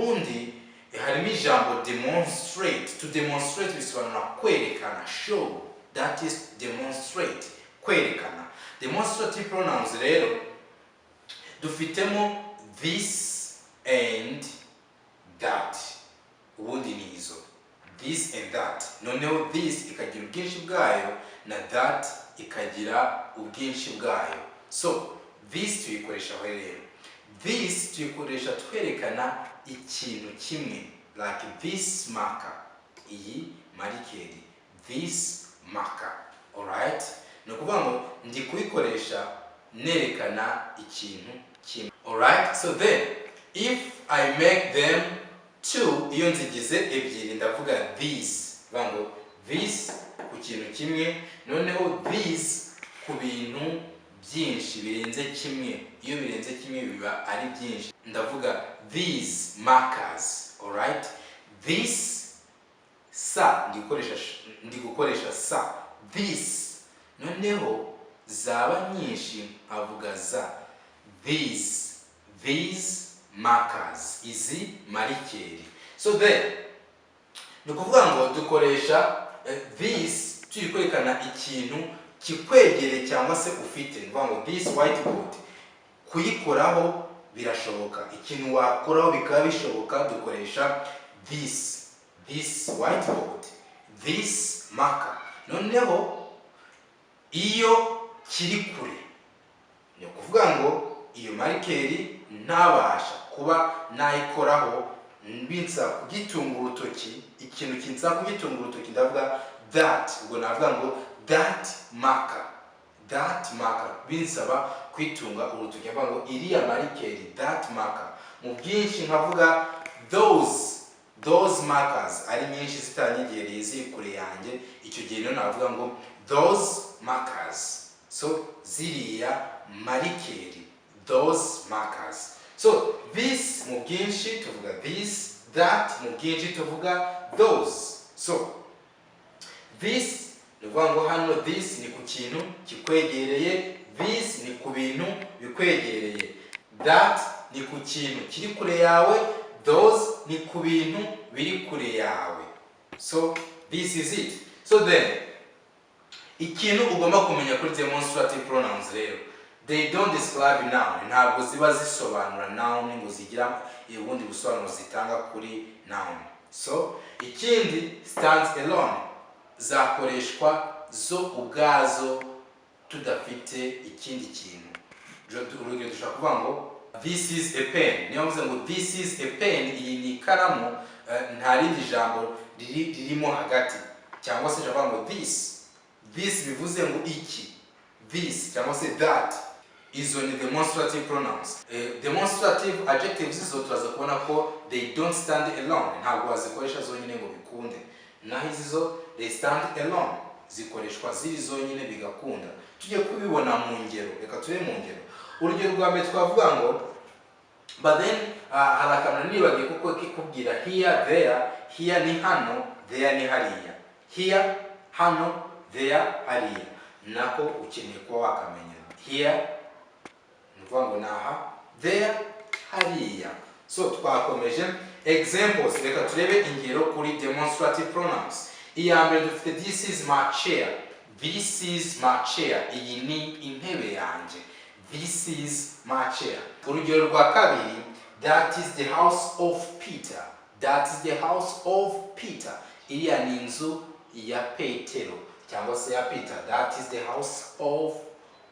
ubundi harimo ijambo demonstrate. To demonstrate bisobanura kwerekana, show. That is demonstrate, kwerekana. Demonstrative pronouns rero dufitemo this and that. Ubundi ni izo, this and that. Noneho this ikagira ubwinshi bwayo na that ikagira ubwinshi bwayo. So this tuyikoresha rero. This tuyikoresha twerekana ikintu kimwe, like this marker, iyi marikeri, this marker. Alright? No kuvuga ngo ndi kubikoresha nerekana ikintu kimwe. Alright? So then if I make them two, iyo nzigize ebyiri ndavuga this. Vango this ku kintu kimwe, noneho this ku bintu byinshi birenze kimwe. Iyo birenze kimwe biba ari byinshi. Ndavuga these markers. Alright? This sa ndi gukoresha sa. This. Noneho zaba nyinshi avuga za. These markers. Izi marikeri. So then nukuvuga ngo dukoresha this tuyikwerekana ikintu kikwegere cyangwa se ufite. Nukuvuga ngo this whiteboard kuyikoraho birashoboka, ikintu wakoraho bikaba bishoboka, dukoresha this whiteboard, this marker. Noneho iyo kiri kure ni ukuvuga ngo iyo marikeri ntabasha kuba nayikoraho mbinsa kugitunga urutoki, ikintu kinsa kugitunga urutoki ndavuga that. Ubwo navuga ngo that marker binsaba kwitunga urutoki, ndavuga ngo iriya marikeri, that marker. Mu byinshi nkavuga those markers ari nyinshi zitanyegereye ziri kure yanjye, icyo gihe rero navuga ngo those markers. So ziriya marikeri, those markers. So this mu byinshi tuvuga this, that mu byinshi tuvuga those. So this nuvuga ngo hano this ni ku kintu kikwegereye, this ni ku bintu bikwegereye, that ni ku kintu kiri kure yawe, those ni ku bintu biri kure yawe. So this is it. So then ikintu ugomba kumenya kuri demonstrative pronouns rero, they don't describe noun. Ntabwo ziba zisobanura noun ngo zigira ubundi busobanuro zitanga kuri noun. So ikindi stands alone, zakoreshwa zo ubwazo tudafite ikindi kintu. Urugero dushaka kuvuga ngo this is a pen. Niyo mvuze ngo this is a pen, iyi ni ikaramu, nta rindi jambo ririmo hagati. Cyangwa se ndavuga ngo this bivuze ngo iki, this cyangwa se that. Izo ni demonstrative pronouns. Demonstrative adjectives izo turaza kubona ko they don't stand alone. Ntabwo bazikoresha zonyine ngo bikunde. Naho izo they stand alone, zikoreshwa ziri zonyine bigakunda. Tujye kubibona mu ngero. Reka tube mu ngero. Urugero rwa mbere twavuga ngo but then harakamana nibagiye kuko kikubwira here, there. Here ni hano, there ni hariya. Here, hano, there, hariya. Nako ukeneye kuba wakamenya. Here nuvuga ngo naha, there, hariya. So twakomeje examples. Reka turebe ingero kuri demonstrative pronouns. Iya mbere dufite this is my chair. This is my chair. Iyi ni intebe yanjye. This is my chair. Urugero rwa kabiri, that is the house of Peter. That is the house of Peter. Iriya ni inzu ya Petero cyangwa se ya Peter. That is the house of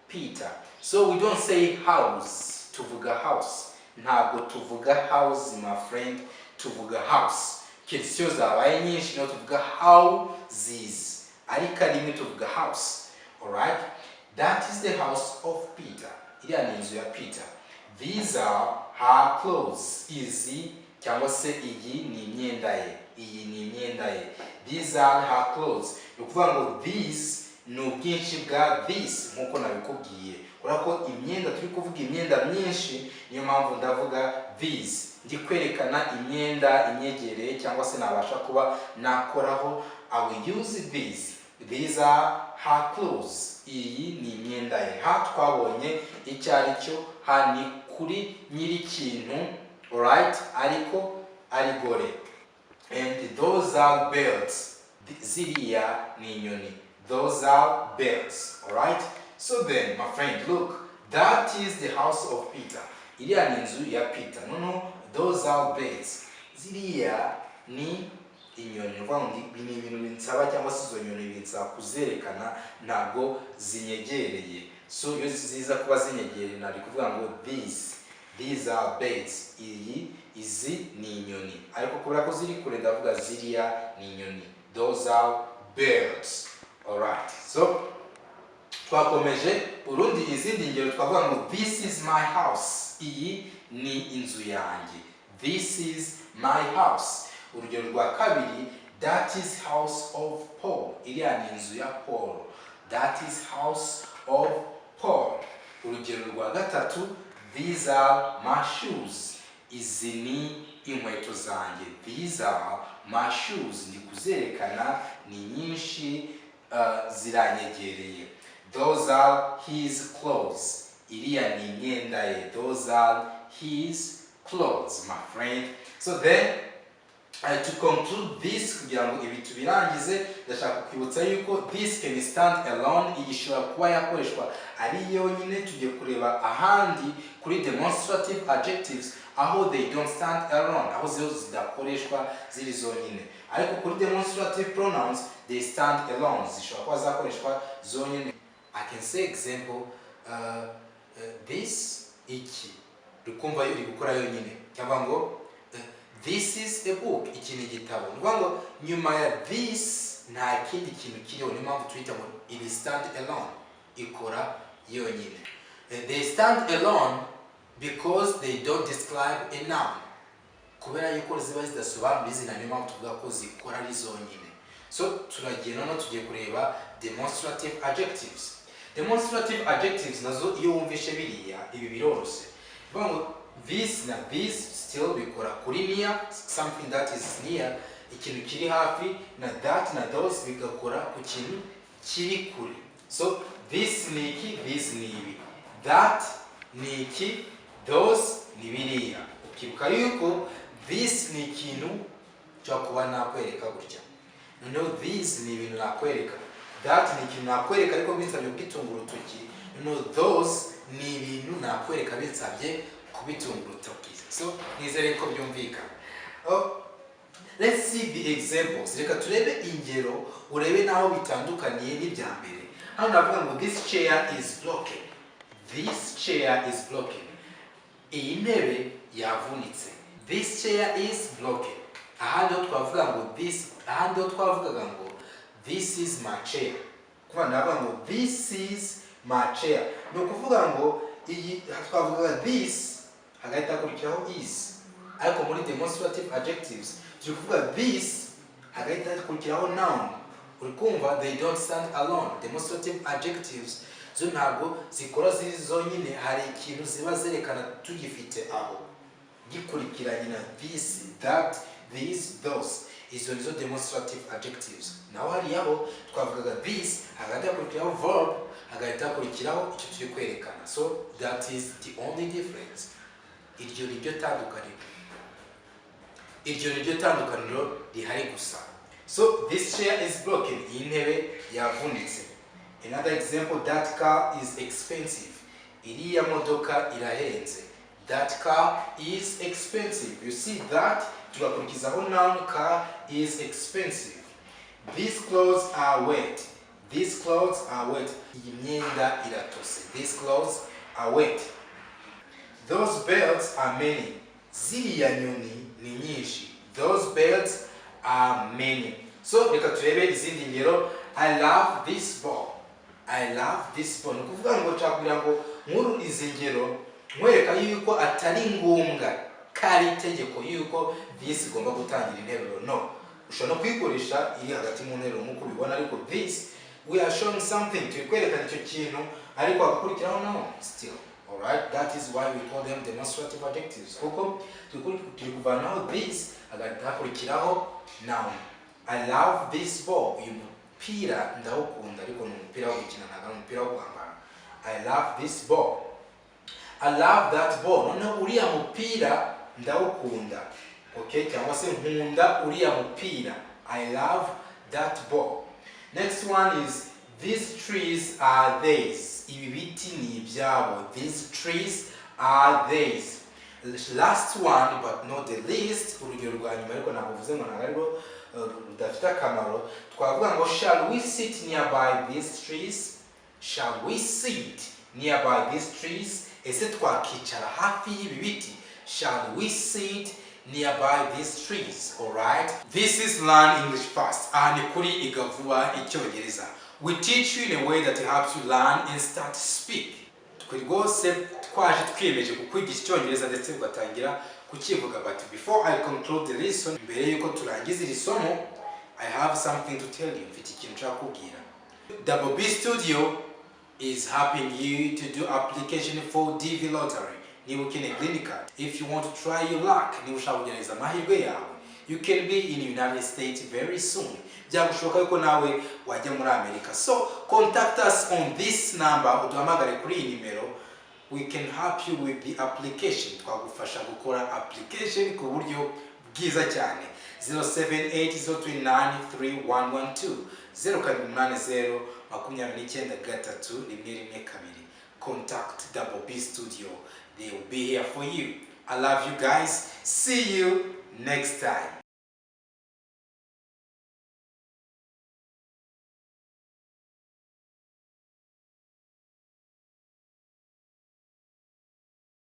Peter. So we don't say house, tuvuga house. Ntabwo tuvuga house my friend, tuvuga house. Question zabaye nyinshi no tuvuga houses. Ariko rimwe tuvuga house. Alright? That is the house of Peter. Iriya ni inzu ya Peter. These are her clothes. Izi cyangwa se iyi ni imyenda ye. Iyi ni imyenda ye. These are her clothes. Ukuvuga ngo these ni ubwinshi bwa this nkuko nabikubwiye. Urako imyenda turi kuvuga imyenda myinshi, niyo mpamvu ndavuga these. Ndi kwerekana imyenda inyegereye cyangwa se nabasha kuba nakoraho. I will use these. These are her clothes. Iyi ni imyenda ye. Ha twabonye icyo ari cyo, ha ni kuri nyiri kintu, alright? Ariko ari gore. And those are birds. Ziriya ni inyoni. Those are birds. Alright? So then, my friend, look. That is the house of Peter. Iriya ni inzu ya Peter. No, those are birds. Ziriya ni inyoni. Ni ibintu binsaba cyangwa se izo nyoni binsaba kuzerekana ntabwo zinyegereye. So iyo ziza kuba zinyegereye nari kuvuga ngo these are birds. Izi ni inyoni. Ariko kubera ko ziri kure ndavuga ziriya ni inyoni. Those are birds. Alright. So twakomeje urundi izindi ngero twavuga ngo this is my house. Iyi ni inzu yanjye. This is my house. Urugero rwa kabiri, that is house of Paul. Iriya ni inzu ya Paul. That is house of Paul. Urugero rwa gatatu, these are my shoes. Izi ni inkweto zanjye. These are my shoes. Ndi kuzerekana ni nyinshi ziranyegereye. Those are his clothes. Iriya ni imyenda ye. Those are his clothes, my friend. So then, to conclude this, kugira ngo ibi tubirangize, ndashaka kwibutsa yuko this can stand alone. Igishobora kuba yakoreshwa ari yonyine. Tugiye kureba ahandi kuri demonstrative adjectives aho they don't stand alone, aho zo zidakoreshwa ziri zonyine. Ariko kuri demonstrative pronouns they stand alone, zishobora kuba zakoreshwa zonyine. I can say example, this, iki, rukumva yuri gukora yonyine. Cyangwa ngo this is a book, iki ni igitabo. Ndwa ngo nyuma ya this nta kindi kintu kiriho, ni mpamvu twita ngo it stand alone, ikora yonyine. They stand alone because they don't describe a noun. Kubera yuko ziba zidasobanura izina, ni mpamvu tuvuga ko zikora ari zonyine. So turagiye noneho tugiye kureba demonstrative adjectives. Demonstrative adjectives nazo iyo wumvishe biriya ibi biroroshye. Vuga ngo this na this still bikora kuri near, something that is near, ikintu kiri hafi, na that na those bigakora ku kintu kiri kure. So this ni iki, this ni ibi. That ni iki, those ni biriya. Ukibuka yuko this ni ikintu cyo kuba nakwereka gutya. No, this ni ibintu nakwereka. That ni ikintu nakwereka ariko binsabye kubitunga urutoki. No, those ni ibintu nakwereka binsabye kubitunga urutoki. So nizere ko byumvikana. Let's see the examples. Reka turebe ingero urebe naho bitandukaniye n'ibya mbere. Hano navuga ngo this chair is broken. This chair is broken. Iyi ntebe yavunitse. This chair is broken. Ahandi ho twavuga ngo this is my chair. Kuba navuga ngo this is my chair. No kuvuga ngo iyi twavuga this hagahita hakurikiraho is. Ariko muri demonstrative adjectives turi kuvuga this hagahita hakurikiraho noun. Uri kumva they don't stand alone. Demonstrative adjectives zo ntabwo zikora ziri zonyine, hari ikintu ziba zerekana tugifite aho gikurikiranye na this, that, these, those. Izo nizo demonstrative adjectives. Naho hari yabo twavugaga this hagahita hakurikiraho verb, hagahita hakurikiraho icyo turi kwerekana. So that is the only difference. Iryo niryo tandukaniro rihari gusa. So this chair is broken. Iyi ntebe yavunitse. Another example, that car is expensive. Iriya modoka irahenze. That car is expensive. You see that tugakurikizaho noun, car is expensive. These clothes are wet. These clothes are wet. Iyi myenda iratose. These clothes are wet. Those birds are many. Ziriya nyoni ni nyinshi. Those birds are many. So reka turebe izindi ngero. I love this ball. I love this ball. Nukuvuga ngo cyakubira ngo nkuru izi ngero nkwereka yuko atari ngombwa kari itegeko yuko this igomba gutangira interuro. No, ushobora no kwikoresha iri hagati mu nteruro nk'uko ubibona, ariko this we are showing something, tukwerekana icyo kintu ariko agakurikiraho noun still. Alright, that is why we call them demonstrative adjectives. Kuko turi kuvanaho this agakurikiraho noun. I love this ball. Uyu mupira ndawukunda, ariko ni umupira wo gukina ntabwo umupira wo kwambara. I love this ball. I love that ball. Noneho uriya mupira ndawukunda. okay, cyangwa se nkunda uriya mupira. I love that ball. Next one is these trees are theirs. Ibi biti ni ibyabo. These trees are theirs. Last one but not the least, urugero rwa nyuma ariko ntabwo mvuze ngo ntabwo ariko rudafite akamaro, twavuga ngo shall we sit nearby these trees? Shall we sit nearby these trees? Ese twakicara hafi y'ibi biti? Shall we sit nearby these trees? Alright? This is Learn English Fast. Aha ni kuri Iga Vuba Icyongereza. We teach you in a way that helps you learn and start to speak. Turi rwose twaje twiyemeje kukwigisha Icyongereza ndetse ugatangira kukivuga. But before I conclude the lesson, mbere yuko turangiza iri somo, I have something to tell you. Mfite ikintu nshaka kubwira. VUBA Studio is helping you to do application for DV lottery. Niba ukeneye green card. If you want to try your luck, niba ushaka kugerageza amahirwe yawe, you can be in the United States very soon. Byagushoboka yuko nawe wajya muri Amerika. So contact us on this number, uduhamagare kuri iyi nimero. We can help you with the application. Twagufasha gukora application ku buryo bwiza cyane. 0780293112 080 29 Contact VUBA Studio. They will be here for you. I love you guys. See you next time.